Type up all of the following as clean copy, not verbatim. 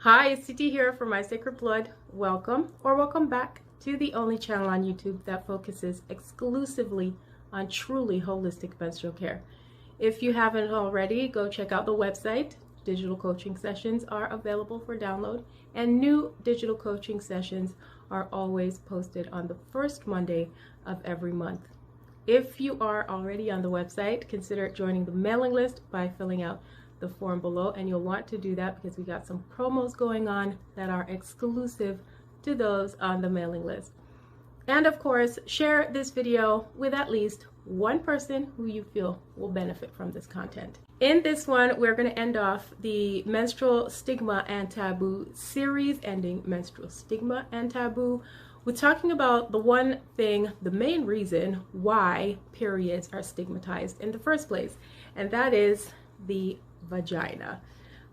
Hi, it's Titi here for My Sacred Blood. Welcome or welcome back to the only channel on YouTube that focuses exclusively on truly holistic menstrual care. If you haven't already, go check out the website. Digital coaching sessions are available for download, and new digital coaching sessions are always posted on the first Monday of every month. If you are already on the website, consider joining the mailing list by filling out the form below, and you'll want to do that because we got some promos going on that are exclusive to those on the mailing list. And of course, share this video with at least one person who you feel will benefit from this content. In this one, we're going to end off the menstrual stigma and taboo series, ending menstrual stigma and taboo. We're talking about the one thing, the main reason why periods are stigmatized in the first place, and that is the vagina.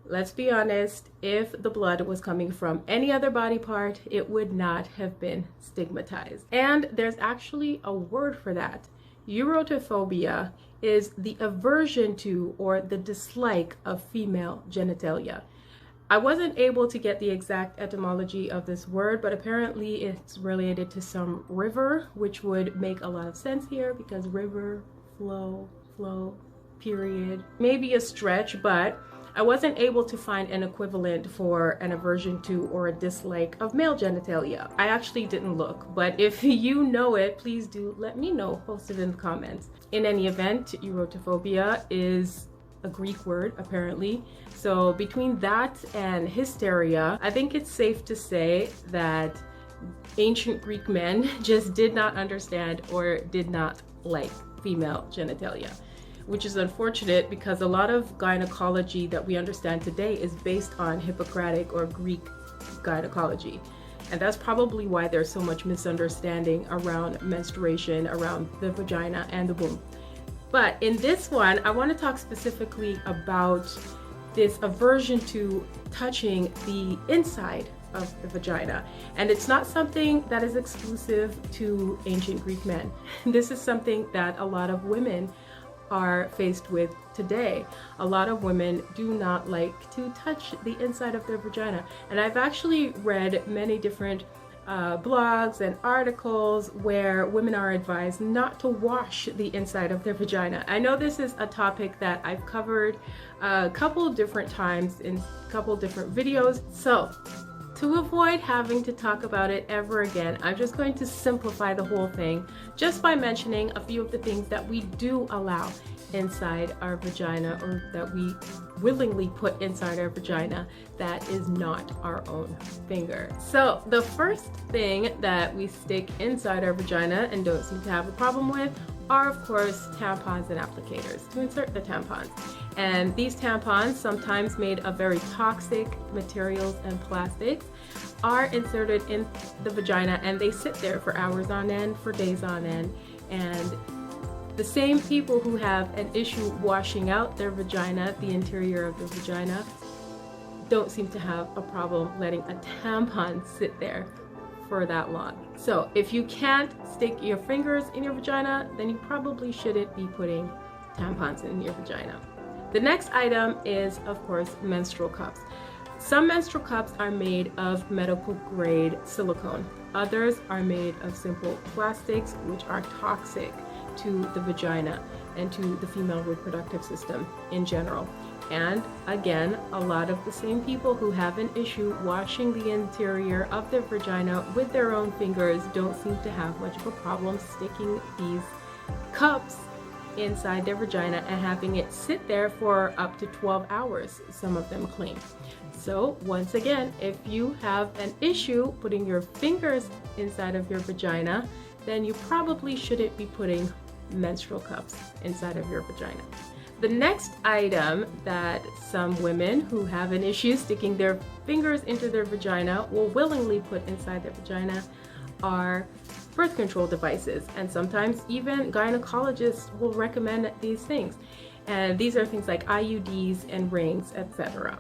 Let's be honest, if the blood was coming from any other body part, it would not have been stigmatized. And there's actually a word for that. Urotophobia is the aversion to or the dislike of female genitalia. I wasn't able to get the exact etymology of this word, but apparently it's related to some river, which would make a lot of sense here because river, flow, period. Maybe a stretch, but I wasn't able to find an equivalent for an aversion to or a dislike of male genitalia. I actually didn't look, but if you know it, please do let me know. Post it in the comments. In any event, urotophobia is a Greek word, apparently. So between that and hysteria, I think it's safe to say that ancient Greek men just did not understand or did not like female genitalia, which is unfortunate because a lot of gynecology that we understand today is based on Hippocratic or Greek gynecology. And that's probably why there's so much misunderstanding around menstruation, around the vagina and the womb. But in this one, I want to talk specifically about this aversion to touching the inside of the vagina. And it's not something that is exclusive to ancient Greek men. This is something that a lot of women are faced with today. A lot of women do not like to touch the inside of their vagina. And I've actually read many different blogs and articles where women are advised not to wash the inside of their vagina. I know this is a topic that I've covered a couple different times in a couple different videos. So to avoid having to talk about it ever again, I'm just going to simplify the whole thing just by mentioning a few of the things that we do allow inside our vagina, or that we willingly put inside our vagina that is not our own finger. So the first thing that we stick inside our vagina and don't seem to have a problem with are, of course, tampons and applicators to insert the tampons. And these tampons, sometimes made of very toxic materials and plastics, are inserted in the vagina, and they sit there for hours on end, for days on end. And the same people who have an issue washing out their vagina, the interior of the vagina, don't seem to have a problem letting a tampon sit there for that long. So if you can't stick your fingers in your vagina, then you probably shouldn't be putting tampons in your vagina. The next item is, of course, menstrual cups. Some menstrual cups are made of medical grade silicone. Others are made of simple plastics, which are toxic to the vagina and to the female reproductive system in general. And again, a lot of the same people who have an issue washing the interior of their vagina with their own fingers don't seem to have much of a problem sticking these cups inside their vagina and having it sit there for up to 12 hours, some of them claim. So once again, if you have an issue putting your fingers inside of your vagina, then you probably shouldn't be putting menstrual cups inside of your vagina. The next item that some women who have an issue sticking their fingers into their vagina will willingly put inside their vagina are birth control devices, and sometimes even gynecologists will recommend these things. And these are things like IUDs and rings, etc.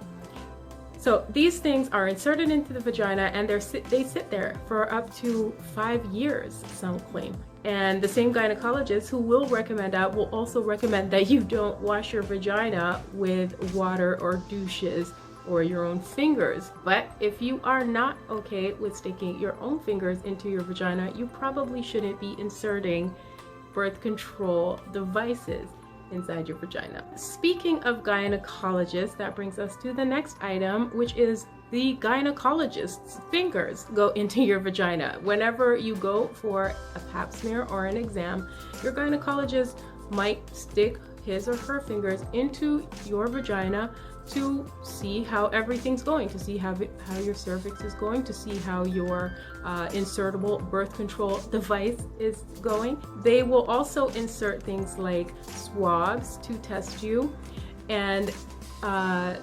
So these things are inserted into the vagina, and they sit there for up to 5 years, some claim. And the same gynecologist who will recommend that will also recommend that you don't wash your vagina with water or douches or your own fingers. But if you are not okay with sticking your own fingers into your vagina, you probably shouldn't be inserting birth control devices inside your vagina. Speaking of gynecologists, that brings us to the next item, which is the gynecologist's fingers go into your vagina. Whenever you go for a pap smear or an exam, your gynecologist might stick his or her fingers into your vagina to see how everything's going, to see how your cervix is going, to see how your insertable birth control device is going. They will also insert things like swabs to test you, and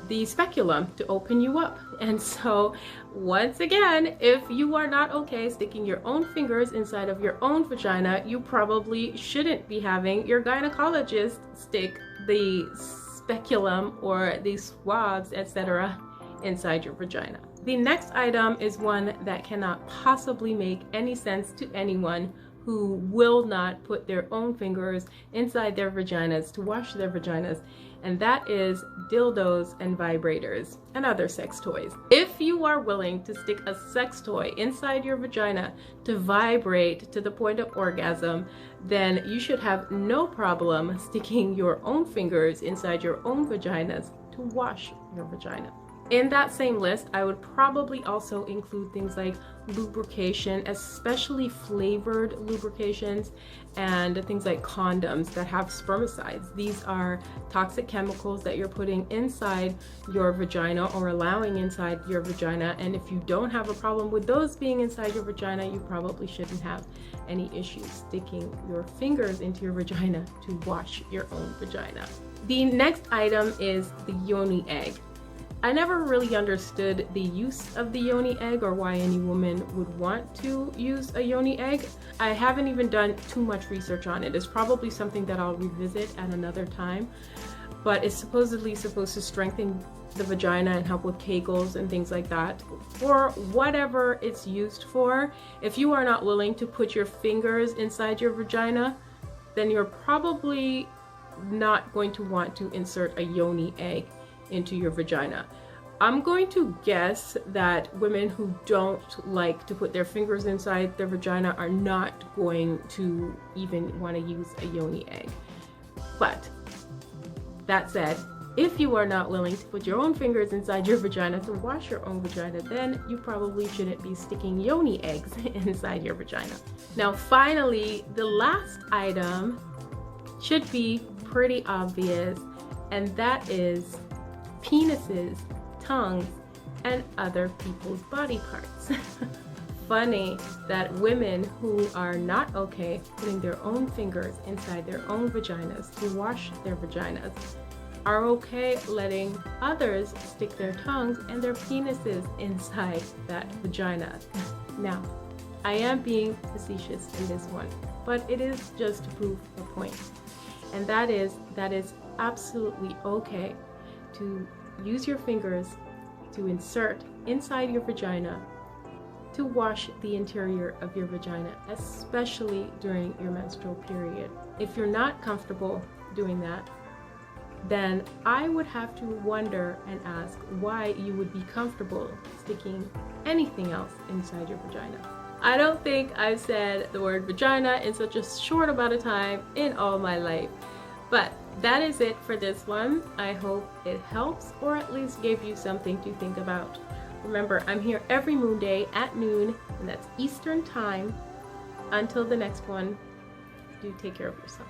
the speculum to open you up. And so once again, if you are not okay sticking your own fingers inside of your own vagina, you probably shouldn't be having your gynecologist stick the speculum or the swabs, etc., inside your vagina. The next item is one that cannot possibly make any sense to anyone who will not put their own fingers inside their vaginas to wash their vaginas, and that is dildos and vibrators and other sex toys. If you are willing to stick a sex toy inside your vagina to vibrate to the point of orgasm, then you should have no problem sticking your own fingers inside your own vaginas to wash your vagina. In that same list, I would probably also include things like lubrication, especially flavored lubrications, and things like condoms that have spermicides. These are toxic chemicals that you're putting inside your vagina or allowing inside your vagina, and if you don't have a problem with those being inside your vagina, you probably shouldn't have any issues sticking your fingers into your vagina to wash your own vagina. The next item is the yoni egg. I never really understood the use of the yoni egg or why any woman would want to use a yoni egg. I haven't even done too much research on it. It's probably something that I'll revisit at another time, but it's supposedly supposed to strengthen the vagina and help with Kegels and things like that. For whatever it's used for, if you are not willing to put your fingers inside your vagina, then you're probably not going to want to insert a yoni egg into your vagina. I'm going to guess that women who don't like to put their fingers inside their vagina are not going to even want to use a yoni egg. But that said, if you are not willing to put your own fingers inside your vagina to wash your own vagina, then you probably shouldn't be sticking yoni eggs inside your vagina. Now finally, the last item should be pretty obvious, and that is penises, tongues, and other people's body parts. Funny that women who are not okay putting their own fingers inside their own vaginas to wash their vaginas are okay letting others stick their tongues and their penises inside that vagina. Now, I am being facetious in this one, but it is just to prove a point. And that is absolutely okay to use your fingers to insert inside your vagina to wash the interior of your vagina, especially during your menstrual period. If you're not comfortable doing that, then I would have to wonder and ask why you would be comfortable sticking anything else inside your vagina. I don't think I've said the word vagina in such a short amount of time in all my life. But that is it for this one. I hope it helps or at least gave you something to think about. Remember, I'm here every moon day at noon, and that's Eastern time. Until the next one, do take care of yourself.